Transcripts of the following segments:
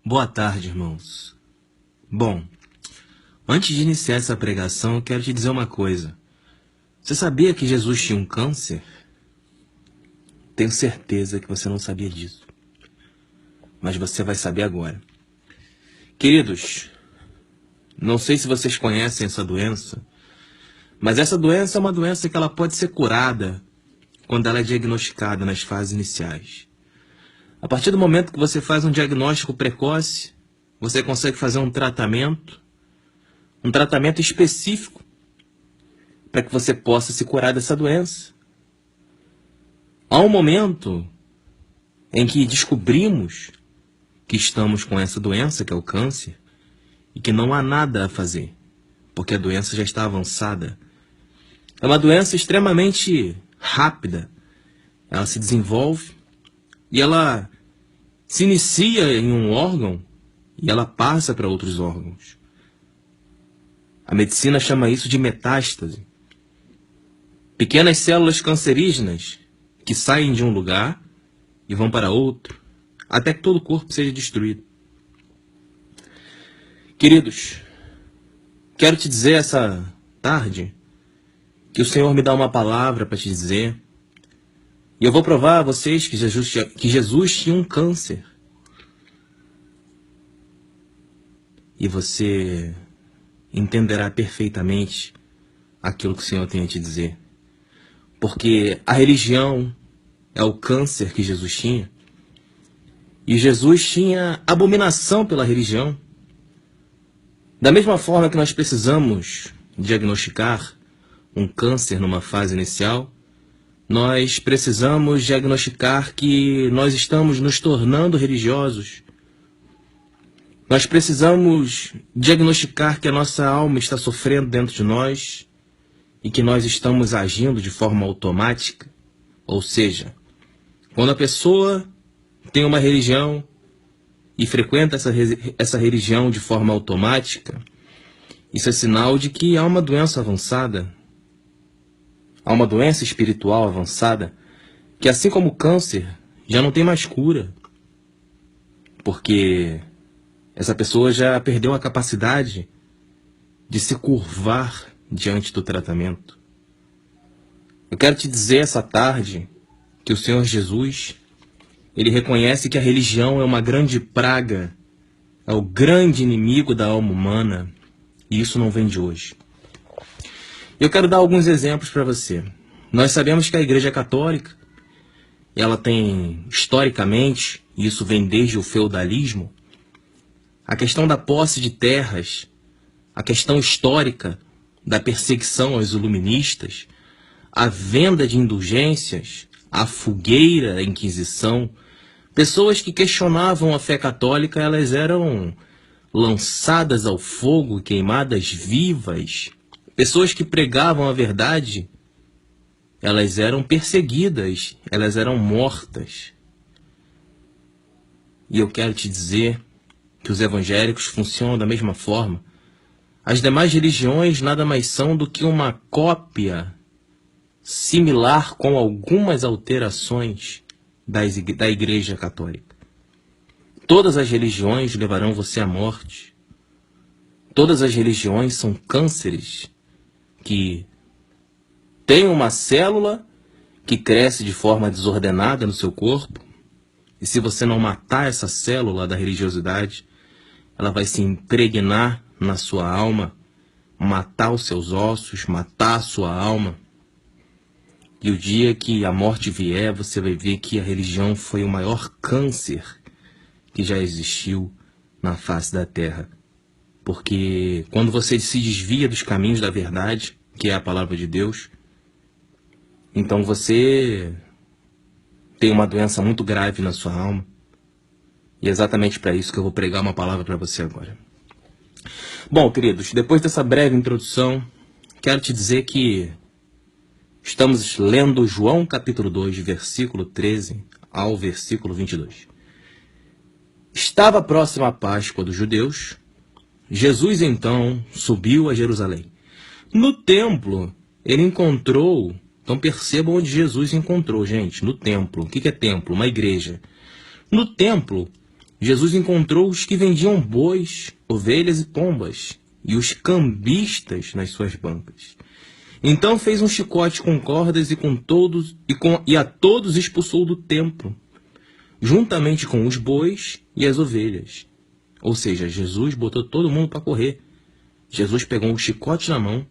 Boa tarde, irmãos. Bom, antes de iniciar essa pregação, eu quero te dizer uma coisa. Você sabia que Jesus tinha um câncer? Tenho certeza que você não sabia disso. Mas você vai saber agora. Queridos, não sei se vocês conhecem essa doença, mas essa doença é uma doença que ela pode ser curada quando ela é diagnosticada nas fases iniciais. A partir do momento que você faz um diagnóstico precoce, você consegue fazer um tratamento específico para que você possa se curar dessa doença. Há um momento em que descobrimos que estamos com essa doença, que é o câncer, e que não há nada a fazer, porque a doença já está avançada. É uma doença extremamente rápida. Ela se desenvolve e ela se inicia em um órgão e ela passa para outros órgãos. A medicina chama isso de metástase. Pequenas células cancerígenas que saem de um lugar e vão para outro, até que todo o corpo seja destruído. Queridos, quero te dizer essa tarde que o Senhor me dá uma palavra para te dizer. E eu vou provar a vocês que Jesus tinha um câncer. E você entenderá perfeitamente aquilo que o Senhor tem a te dizer. Porque a religião é o câncer que Jesus tinha. E Jesus tinha abominação pela religião. Da mesma forma que nós precisamos diagnosticar um câncer numa fase inicial, nós precisamos diagnosticar que nós estamos nos tornando religiosos. Nós precisamos diagnosticar que a nossa alma está sofrendo dentro de nós e que nós estamos agindo de forma automática. Ou seja, quando a pessoa tem uma religião e frequenta essa religião de forma automática, isso é sinal de que há uma doença avançada. Há uma doença espiritual avançada que, assim como o câncer, já não tem mais cura. Porque essa pessoa já perdeu a capacidade de se curvar diante do tratamento. Eu quero te dizer essa tarde que o Senhor Jesus, Ele reconhece que a religião é uma grande praga, é o grande inimigo da alma humana, e isso não vem de hoje. Eu quero dar alguns exemplos para você. Nós sabemos que a Igreja Católica, ela tem, historicamente, e isso vem desde o feudalismo, a questão da posse de terras, a questão histórica da perseguição aos iluministas, a venda de indulgências, a fogueira da Inquisição. Pessoas que questionavam a fé católica, elas eram lançadas ao fogo, queimadas vivas. Pessoas que pregavam a verdade, elas eram perseguidas, elas eram mortas. E eu quero te dizer que os evangélicos funcionam da mesma forma. As demais religiões nada mais são do que uma cópia similar com algumas alterações da Igreja Católica. Todas as religiões levarão você à morte. Todas as religiões são cânceres que têm uma célula que cresce de forma desordenada no seu corpo. E se você não matar essa célula da religiosidade, ela vai se impregnar na sua alma, matar os seus ossos, matar a sua alma. E o dia que a morte vier, você vai ver que a religião foi o maior câncer que já existiu na face da terra. Porque quando você se desvia dos caminhos da verdade, que é a palavra de Deus, então você tem uma doença muito grave na sua alma. E é exatamente para isso que eu vou pregar uma palavra para você agora. Bom, queridos, depois dessa breve introdução, quero te dizer que estamos lendo João capítulo 2, versículo 13 ao versículo 22. Estava próxima a Páscoa dos judeus. Jesus, então, subiu a Jerusalém. No templo, ele encontrou... Então percebam onde Jesus encontrou, gente. No templo. O que é templo? Uma igreja. No templo, Jesus encontrou os que vendiam bois, ovelhas e pombas, e os cambistas nas suas bancas. Então fez um chicote com cordas e a todos expulsou do templo, juntamente com os bois e as ovelhas. Ou seja, Jesus botou todo mundo para correr. Jesus pegou um chicote na mão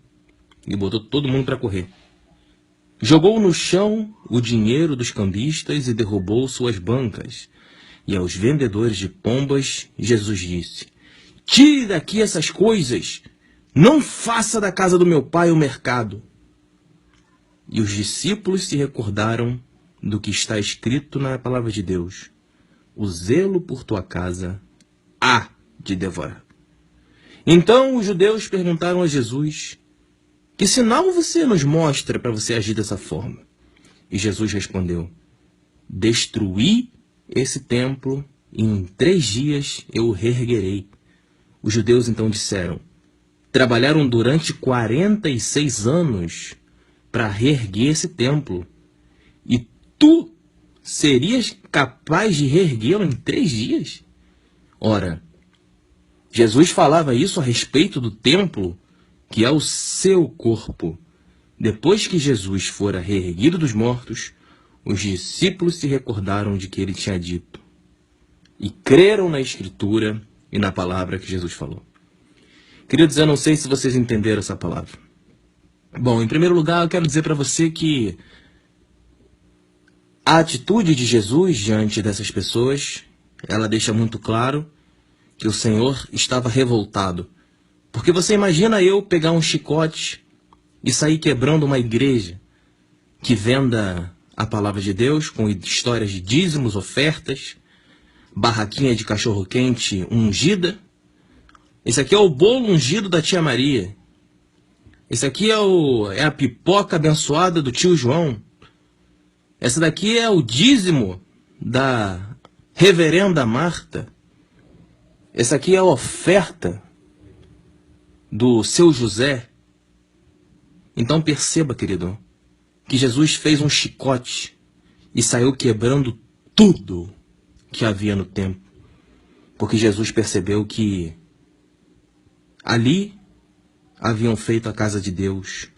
e botou todo mundo para correr. Jogou no chão o dinheiro dos cambistas e derrubou suas bancas. E aos vendedores de pombas, Jesus disse: tire daqui essas coisas, não faça da casa do meu pai o mercado. E os discípulos se recordaram do que está escrito na palavra de Deus: o zelo por tua casa há de devorar. Então os judeus perguntaram a Jesus: que sinal você nos mostra para você agir dessa forma? E Jesus respondeu: destruí esse templo e em 3 dias eu o reerguerei. Os judeus então disseram: trabalharam durante 46 anos para reerguer esse templo, e tu serias capaz de reerguê-lo em 3 dias? Ora, Jesus falava isso a respeito do templo, que é o seu corpo. Depois que Jesus fora reerguido dos mortos, os discípulos se recordaram de que ele tinha dito, e creram na Escritura e na palavra que Jesus falou. Queridos, eu não sei se vocês entenderam essa palavra. Bom, em primeiro lugar, eu quero dizer para você que a atitude de Jesus diante dessas pessoas, ela deixa muito claro que o Senhor estava revoltado. Porque você imagina eu pegar um chicote e sair quebrando uma igreja que venda a palavra de Deus com histórias de dízimos, ofertas, barraquinha de cachorro-quente ungida. Esse aqui é o bolo ungido da tia Maria. Esse aqui é a pipoca abençoada do tio João. Essa daqui é o dízimo da reverenda Marta. Essa aqui é a oferta do seu José. Então perceba, querido, que Jesus fez um chicote e saiu quebrando tudo que havia no templo. Porque Jesus percebeu que ali haviam feito a casa de Deus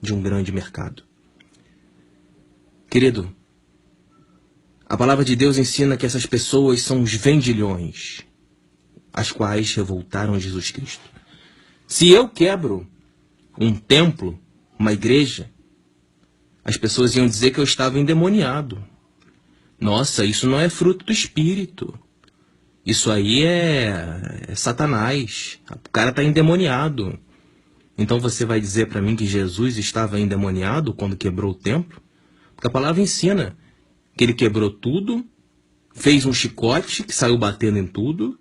de um grande mercado. Querido, a palavra de Deus ensina que essas pessoas são os vendilhões, as quais revoltaram Jesus Cristo. Se eu quebro um templo, uma igreja, as pessoas iam dizer que eu estava endemoniado. Nossa, isso não é fruto do Espírito. Isso aí é Satanás. O cara está endemoniado. Então você vai dizer para mim que Jesus estava endemoniado quando quebrou o templo? Porque a palavra ensina que ele quebrou tudo, fez um chicote que saiu batendo em tudo,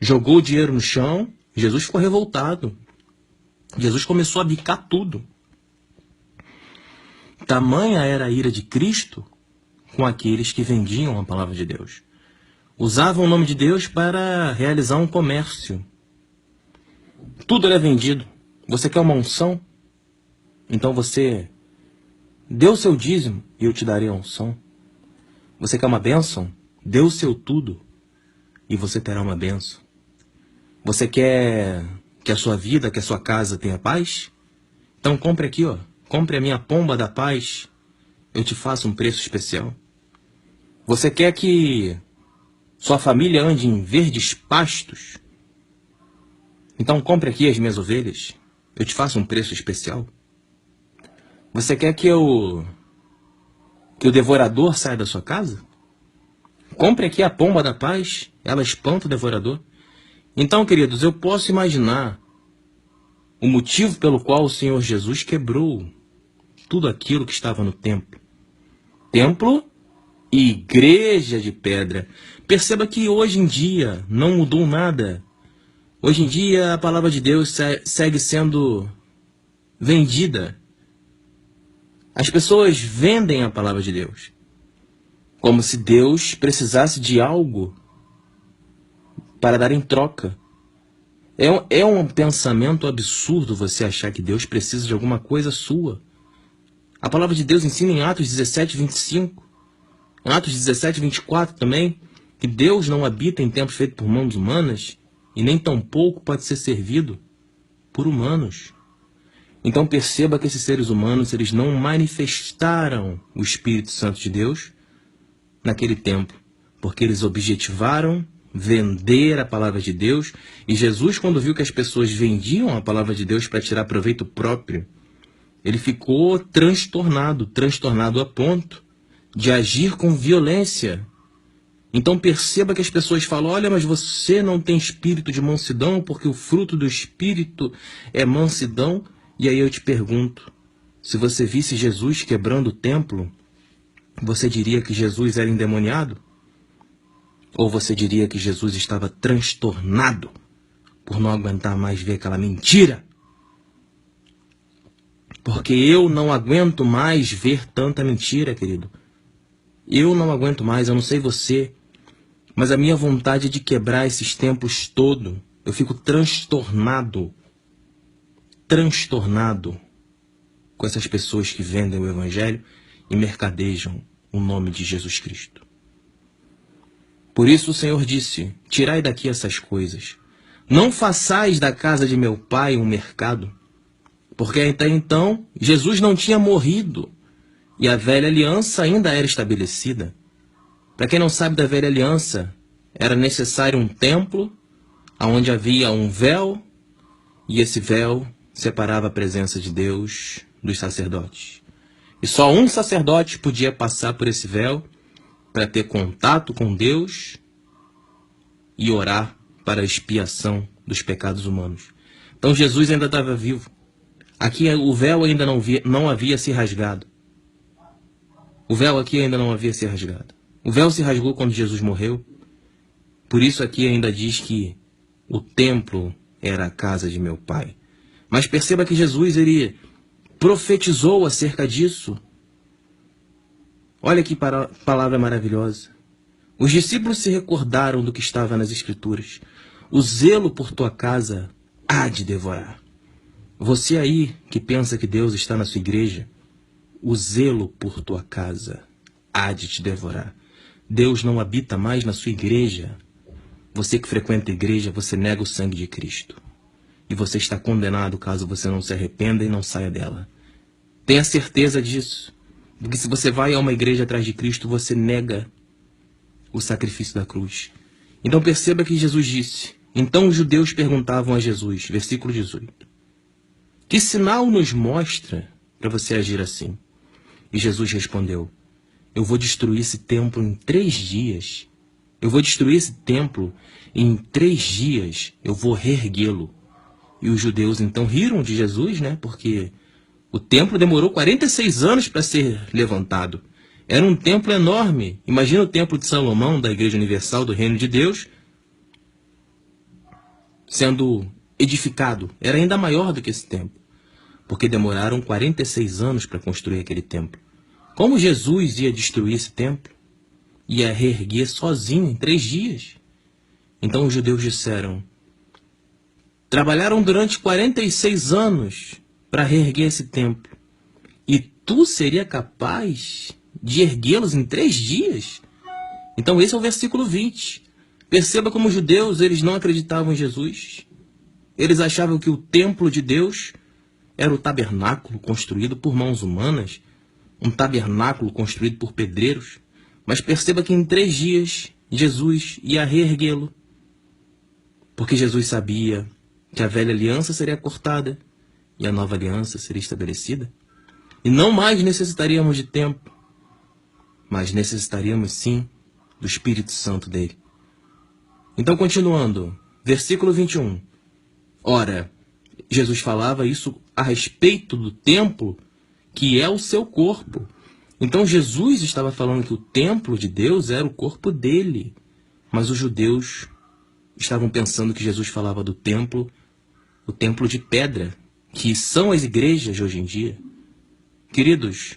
jogou o dinheiro no chão. Jesus ficou revoltado. Jesus começou a bicar tudo. Tamanha era a ira de Cristo com aqueles que vendiam a palavra de Deus. Usavam o nome de Deus para realizar um comércio. Tudo era vendido. Você quer uma unção? Então você dê o seu dízimo e eu te darei a unção. Você quer uma bênção? Dê o seu tudo e você terá uma bênção. Você quer que a sua vida, que a sua casa tenha paz? Então compre aqui, ó. Compre a minha pomba da paz. Eu te faço um preço especial. Você quer que sua família ande em verdes pastos? Então compre aqui as minhas ovelhas. Eu te faço um preço especial. Você quer que o devorador saia da sua casa? Compre aqui a pomba da paz. Ela espanta o devorador. Então, queridos, eu posso imaginar o motivo pelo qual o Senhor Jesus quebrou tudo aquilo que estava no templo. Templo e igreja de pedra. Perceba que hoje em dia não mudou nada. Hoje em dia a palavra de Deus segue sendo vendida. As pessoas vendem a palavra de Deus, como se Deus precisasse de algo para dar em troca. É um pensamento absurdo você achar que Deus precisa de alguma coisa sua. A palavra de Deus ensina em Atos 17, 25, em Atos 17, 24 também, que Deus não habita em templos feitos por mãos humanas e nem tampouco pode ser servido por humanos. Então perceba que esses seres humanos, eles não manifestaram o Espírito Santo de Deus naquele tempo, porque eles objetivaram vender a palavra de Deus, e Jesus, quando viu que as pessoas vendiam a palavra de Deus para tirar proveito próprio, ele ficou transtornado a ponto de agir com violência. Então perceba que as pessoas falam: olha, mas você não tem espírito de mansidão, porque o fruto do espírito é mansidão. E aí eu te pergunto, se você visse Jesus quebrando o templo, você diria que Jesus era endemoniado? Ou você diria que Jesus estava transtornado por não aguentar mais ver aquela mentira? Porque eu não aguento mais ver tanta mentira, querido. Eu não aguento mais, eu não sei você, mas a minha vontade é de quebrar esses templos todo. Eu fico transtornado com essas pessoas que vendem o Evangelho e mercadejam o nome de Jesus Cristo. Por isso o Senhor disse: tirai daqui essas coisas. Não façais da casa de meu pai um mercado. Porque até então Jesus não tinha morrido e a velha aliança ainda era estabelecida. Para quem não sabe da velha aliança, era necessário um templo onde havia um véu, e esse véu separava a presença de Deus dos sacerdotes. E só um sacerdote podia passar por esse véu para ter contato com Deus e orar para a expiação dos pecados humanos. Então Jesus ainda estava vivo. Aqui o véu ainda não havia se rasgado. O véu aqui ainda não havia se rasgado. O véu se rasgou quando Jesus morreu. Por isso aqui ainda diz que o templo era a casa de meu pai. Mas perceba que Jesus, ele profetizou acerca disso. Olha que palavra maravilhosa. Os discípulos se recordaram do que estava nas Escrituras. O zelo por tua casa há de devorar. Você aí que pensa que Deus está na sua igreja, o zelo por tua casa há de te devorar. Deus não habita mais na sua igreja. Você que frequenta a igreja, você nega o sangue de Cristo. E você está condenado caso você não se arrependa e não saia dela. Tenha certeza disso. Porque se você vai a uma igreja atrás de Cristo, você nega o sacrifício da cruz. Então perceba que Jesus disse: então os judeus perguntavam a Jesus, versículo 18, que sinal nos mostra para você agir assim? E Jesus respondeu: eu vou destruir esse templo em 3 dias. Eu vou destruir esse templo e em 3 dias eu vou reerguê-lo. E os judeus então riram de Jesus, né? Porque o templo demorou 46 anos para ser levantado. Era um templo enorme. Imagina o templo de Salomão, da Igreja Universal do Reino de Deus, sendo edificado. Era ainda maior do que esse templo, porque demoraram 46 anos para construir aquele templo. Como Jesus ia destruir esse templo? Ia reerguer sozinho em 3 dias. Então os judeus disseram: trabalharam durante 46 anos para reerguer esse templo, e tu seria capaz de erguê-los em 3 dias? Então esse é o versículo 20. Perceba como os judeus, eles não acreditavam em Jesus. Eles achavam que o templo de Deus era o tabernáculo construído por mãos humanas, um tabernáculo construído por pedreiros. Mas perceba que em 3 dias Jesus ia reerguê-lo, porque Jesus sabia que a velha aliança seria cortada e a nova aliança seria estabelecida. E não mais necessitaríamos de templo, mas necessitaríamos sim do Espírito Santo dele. Então, continuando, versículo 21. Ora, Jesus falava isso a respeito do templo, que é o seu corpo. Então Jesus estava falando que o templo de Deus era o corpo dele. Mas os judeus estavam pensando que Jesus falava do templo, o templo de pedra, que são as igrejas de hoje em dia. Queridos,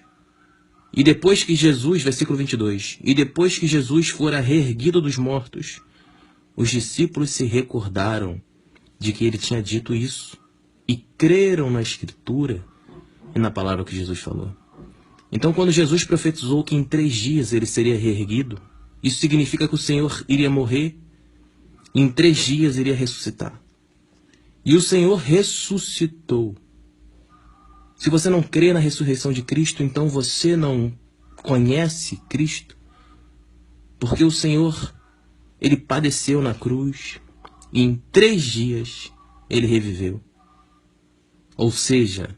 e depois que Jesus, versículo 22, e depois que Jesus fora reerguido dos mortos, os discípulos se recordaram de que ele tinha dito isso e creram na Escritura e na palavra que Jesus falou. Então, quando Jesus profetizou que em 3 dias ele seria reerguido Isso significa que o Senhor iria morrer e em 3 dias iria ressuscitar. E o Senhor ressuscitou. Se você não crê na ressurreição de Cristo, então você não conhece Cristo. Porque o Senhor, Ele padeceu na cruz e em 3 dias Ele reviveu. Ou seja,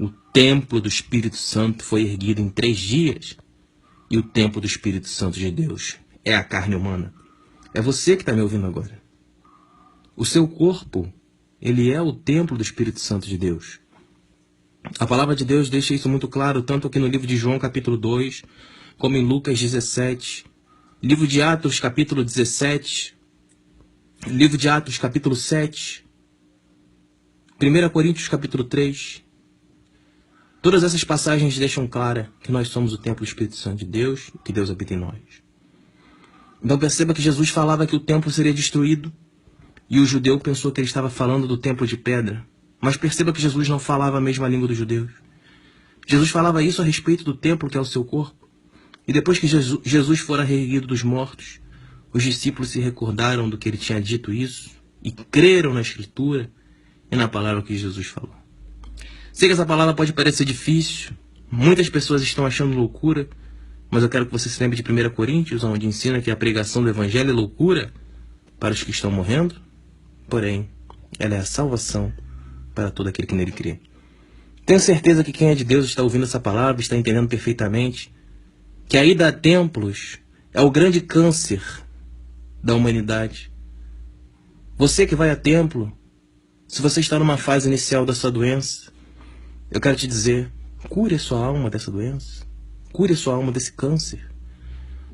o templo do Espírito Santo foi erguido em 3 dias. E o templo do Espírito Santo de Deus é a carne humana. É você que está me ouvindo agora. O seu corpo, ele é o templo do Espírito Santo de Deus. A palavra de Deus deixa isso muito claro, tanto aqui no livro de João, capítulo 2, como em Lucas 17, livro de Atos, capítulo 17, livro de Atos, capítulo 7, 1 Coríntios, capítulo 3. Todas essas passagens deixam clara que nós somos o templo do Espírito Santo de Deus e que Deus habita em nós. Então perceba que Jesus falava que o templo seria destruído e o judeu pensou que ele estava falando do templo de pedra. Mas perceba que Jesus não falava a mesma língua dos judeus. Jesus falava isso a respeito do templo que é o seu corpo. E depois que Jesus fora reerguido dos mortos, os discípulos se recordaram do que ele tinha dito isso e creram na Escritura e na palavra que Jesus falou. Sei que essa palavra pode parecer difícil, muitas pessoas estão achando loucura, mas eu quero que você se lembre de 1 Coríntios, onde ensina que a pregação do Evangelho é loucura para os que estão morrendo, porém, ela é a salvação para todo aquele que nele crê. Tenho certeza que quem é de Deus está ouvindo essa palavra, está entendendo perfeitamente que a ida a templos é o grande câncer da humanidade. Você que vai a templo, se você está numa fase inicial da sua doença, eu quero te dizer, cure a sua alma dessa doença, cure a sua alma desse câncer.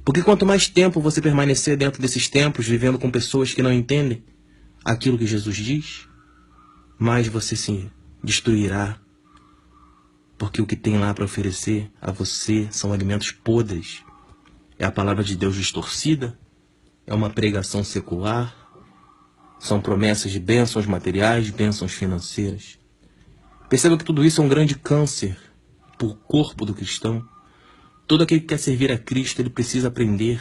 Porque quanto mais tempo você permanecer dentro desses templos, vivendo com pessoas que não entendem aquilo que Jesus diz, mais você se destruirá. Porque o que tem lá para oferecer a você são alimentos podres. É a palavra de Deus distorcida, é uma pregação secular, são promessas de bênçãos materiais, bênçãos financeiras. Perceba que tudo isso é um grande câncer para o corpo do cristão. Todo aquele que quer servir a Cristo, ele precisa aprender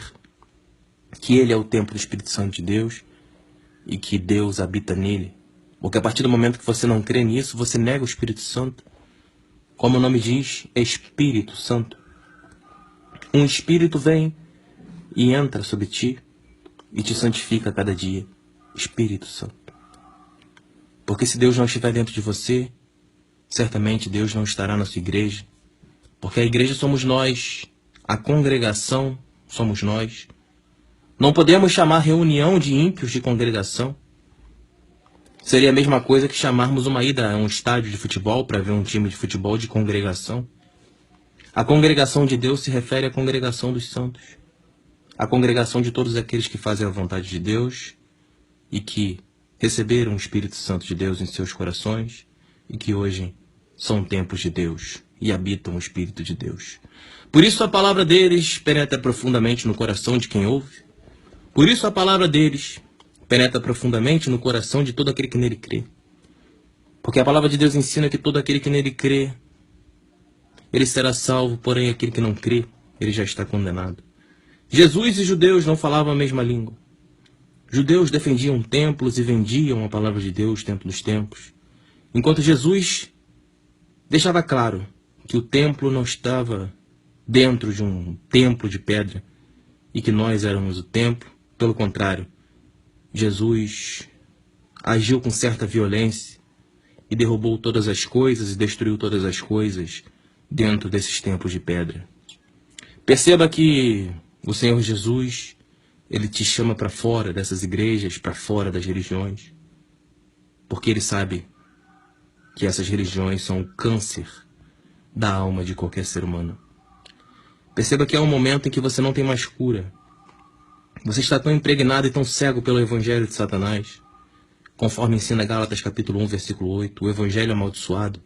que ele é o templo do Espírito Santo de Deus e que Deus habita nele. Porque a partir do momento que você não crê nisso, você nega o Espírito Santo. Como o nome diz, é Espírito Santo. Um Espírito vem e entra sobre ti e te santifica a cada dia. Espírito Santo. Porque se Deus não estiver dentro de você, certamente Deus não estará na sua igreja. Porque a igreja somos nós, a congregação somos nós. Não podemos chamar reunião de ímpios de congregação. Seria a mesma coisa que chamarmos uma ida a um estádio de futebol para ver um time de futebol de congregação. A congregação de Deus se refere à congregação dos santos. A congregação de todos aqueles que fazem a vontade de Deus e que receberam o Espírito Santo de Deus em seus corações e que hoje são templos de Deus e habitam o Espírito de Deus. Por isso a palavra deles penetra profundamente no coração de quem ouve. Por isso a palavra deles penetra profundamente no coração de todo aquele que nele crê. Porque a palavra de Deus ensina que todo aquele que nele crê, ele será salvo, porém aquele que não crê, ele já está condenado. Jesus e judeus não falavam a mesma língua. Judeus defendiam templos e vendiam a palavra de Deus dentro dos templos. Enquanto Jesus deixava claro que o templo não estava dentro de um templo de pedra e que nós éramos o templo, pelo contrário, Jesus agiu com certa violência e derrubou todas as coisas e destruiu todas as coisas dentro desses templos de pedra. Perceba que o Senhor Jesus, ele te chama para fora dessas igrejas, para fora das religiões, porque ele sabe que essas religiões são o câncer da alma de qualquer ser humano. Perceba que há um momento em que você não tem mais cura. Você está tão impregnado e tão cego pelo evangelho de Satanás, conforme ensina Gálatas capítulo 1, versículo 8, o evangelho amaldiçoado.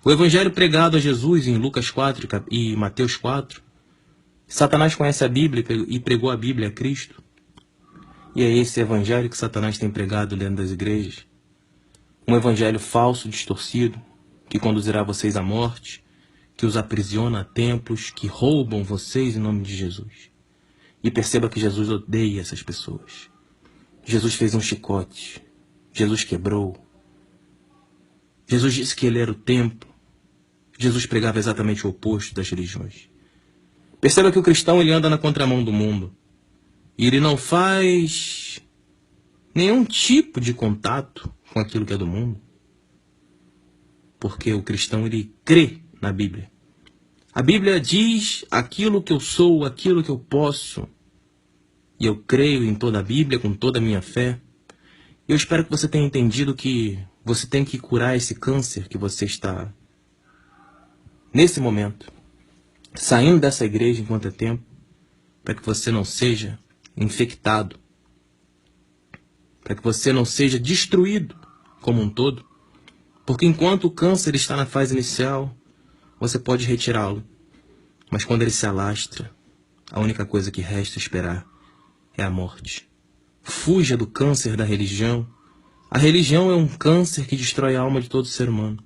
O evangelho pregado a Jesus em Lucas 4 e Mateus 4. Satanás conhece a Bíblia e pregou a Bíblia a Cristo. E é esse evangelho que Satanás tem pregado dentro das igrejas. Um evangelho falso, distorcido, que conduzirá vocês à morte, que os aprisiona a templos, que roubam vocês em nome de Jesus. e perceba que Jesus odeia essas pessoas. Jesus fez um chicote. Jesus quebrou. Jesus disse que ele era o templo. Jesus pregava exatamente o oposto das religiões. Perceba que o cristão ele anda na contramão do mundo. E ele não faz nenhum tipo de contato com aquilo que é do mundo. Porque o cristão ele crê na Bíblia. A Bíblia diz aquilo que eu sou, aquilo que eu posso. E eu creio em toda a Bíblia, com toda a minha fé. Eu espero que você tenha entendido que você tem que curar esse câncer que você está, nesse momento, saindo dessa igreja enquanto é tempo, para que você não seja infectado, para que você não seja destruído como um todo. Porque enquanto o câncer está na fase inicial, você pode retirá-lo. Mas quando ele se alastra, a única coisa que resta esperar é a morte. Fuja do câncer da religião. A religião é um câncer que destrói a alma de todo ser humano.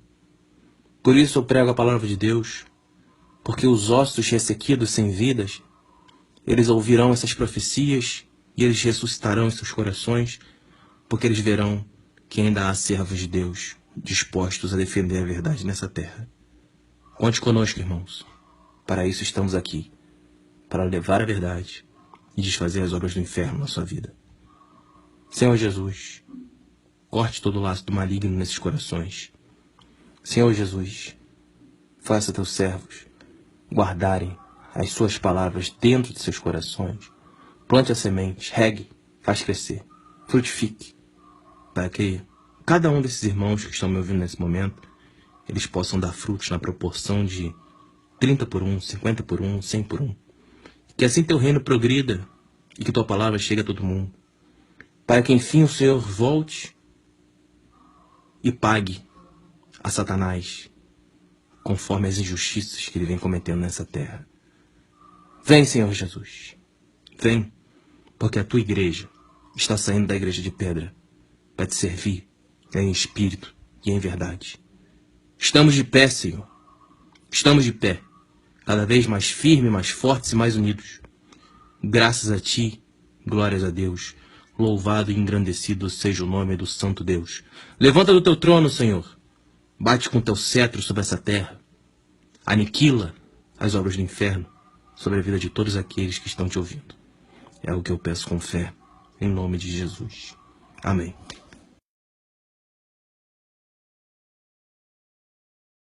Por isso eu prego a palavra de Deus, porque os ossos ressequidos sem vidas, eles ouvirão essas profecias e eles ressuscitarão em seus corações, porque eles verão que ainda há servos de Deus dispostos a defender a verdade nessa terra. Conte conosco, irmãos. Para isso estamos aqui, para levar a verdade e desfazer as obras do inferno na sua vida. Senhor Jesus, corte todo o laço do maligno nesses corações. Senhor Jesus, faça teus servos guardarem as suas palavras dentro de seus corações. Plante a semente, regue, faz crescer, frutifique, para que cada um desses irmãos que estão me ouvindo nesse momento, eles possam dar frutos na proporção de 30 por 1, 50 por 1, 100 por 1. Que assim teu reino progrida e que tua palavra chegue a todo mundo. Para que enfim o Senhor volte e pague a Satanás conforme as injustiças que ele vem cometendo nessa terra. Vem, Senhor Jesus. Vem, porque a tua igreja está saindo da igreja de pedra para te servir em espírito e em verdade. Estamos de pé, Senhor. Estamos de pé, cada vez mais firmes, mais fortes e mais unidos. Graças a ti, glórias a Deus. Louvado e engrandecido seja o nome do Santo Deus. Levanta do teu trono, Senhor. Bate com teu cetro sobre essa terra. Aniquila as obras do inferno sobre a vida de todos aqueles que estão te ouvindo. É o que eu peço com fé, em nome de Jesus. Amém.